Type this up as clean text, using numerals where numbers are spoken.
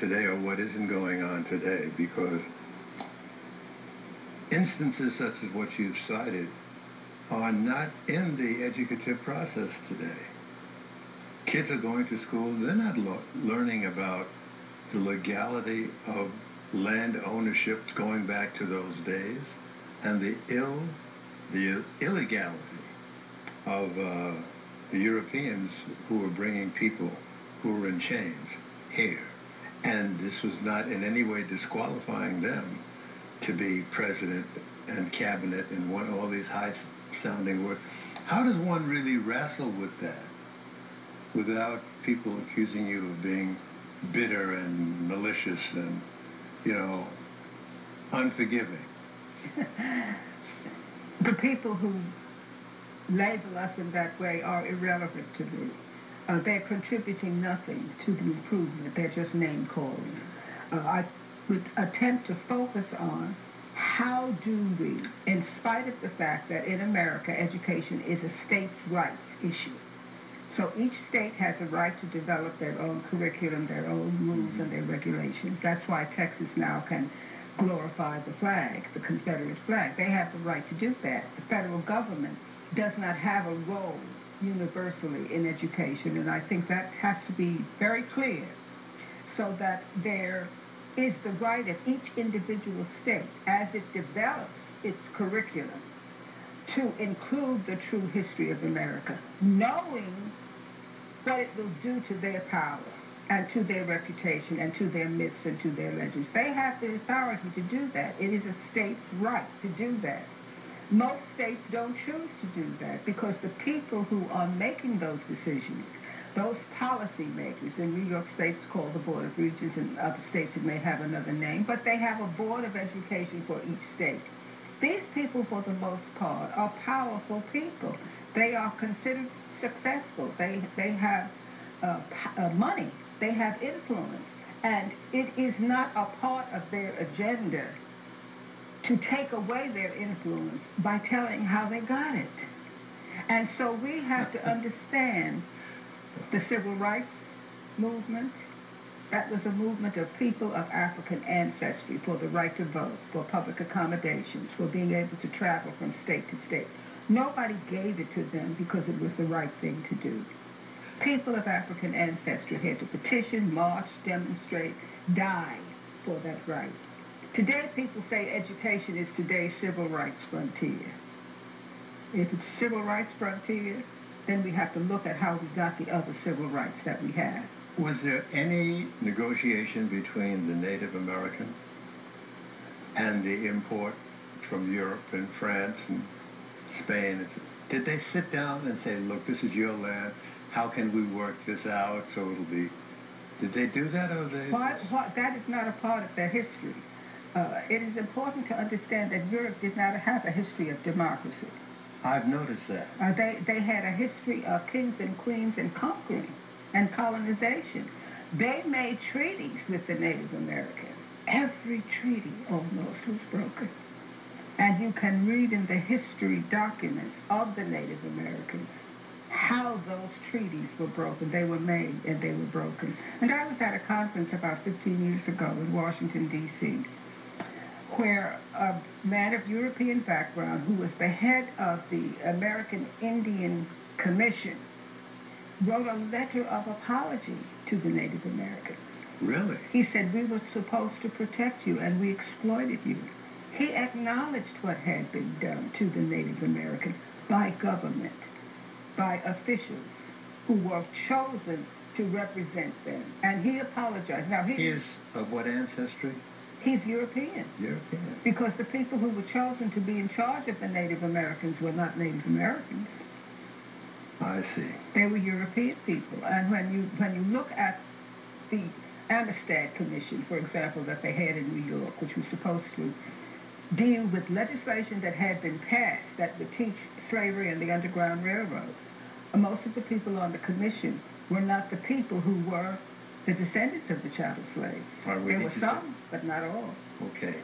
today or what isn't going on today, because instances such as what you've cited are not in the educative process today. Kids are going to school, they're not learning about the legality of land ownership going back to those days, and the illegality of the Europeans who were bringing people who were in chains here. And this was not in any way disqualifying them to be president and cabinet and all these high-sounding words. How does one really wrestle with that without people accusing you of being bitter and malicious and, unforgiving? The people who label us in that way are irrelevant to me. They're contributing nothing to the improvement. They're just name-calling. I would attempt to focus on how do we, in spite of the fact that in America education is a states' rights issue. So each state has a right to develop their own curriculum, their own rules and their regulations. That's why Texas now can glorify the flag, the Confederate flag. They have the right to do that. The federal government does not have a role universally in education, and I think that has to be very clear, so that there is the right of each individual state, as it develops its curriculum, to include the true history of America, knowing what it will do to their power and to their reputation and to their myths and to their legends. They have the authority to do that. It is a state's right to do that. Most states don't choose to do that because the people who are making those decisions, those policy makers, in New York State it's called the Board of Regents, and other states it may have another name, but they have a board of education for each state. These people, for the most part, are powerful people. They are considered successful. They have money. They have influence. And it is not a part of their agenda to take away their influence by telling how they got it. And so we have to understand the civil rights movement. That was a movement of people of African ancestry for the right to vote, for public accommodations, for being able to travel from state to state. Nobody gave it to them because it was the right thing to do. People of African ancestry had to petition, march, demonstrate, die for that right. Today, people say education is today's civil rights frontier. If it's civil rights frontier, then we have to look at how we got the other civil rights that we have. Was there any negotiation between the Native American and the import from Europe and France and Spain? Did they sit down and say, look, this is your land, how can we work this out so it'll be... Did they do that, or they... That is not a part of their history. It is important to understand that Europe did not have a history of democracy. I've noticed that. They had a history of kings and queens and conquering and colonization. They made treaties with the Native American. Every treaty almost was broken. And you can read in the history documents of the Native Americans how those treaties were broken. They were made and they were broken. And I was at a conference about 15 years ago in Washington, D.C., where a man of European background who was the head of the American Indian Commission wrote a letter of apology to the Native Americans. Really? He said, we were supposed to protect you and we exploited you. He acknowledged what had been done to the Native American by government, by officials who were chosen to represent them. And he apologized. Now, he is of what ancestry? He's European. European. Because the people who were chosen to be in charge of the Native Americans were not Native Americans. I see. They were European people. And when you look at the Amistad Commission, for example, that they had in New York, which was supposed to deal with legislation that had been passed that would teach slavery and the Underground Railroad, most of the people on the commission were not the people who were the descendants of the chattel slaves. There were some, but not all. Okay.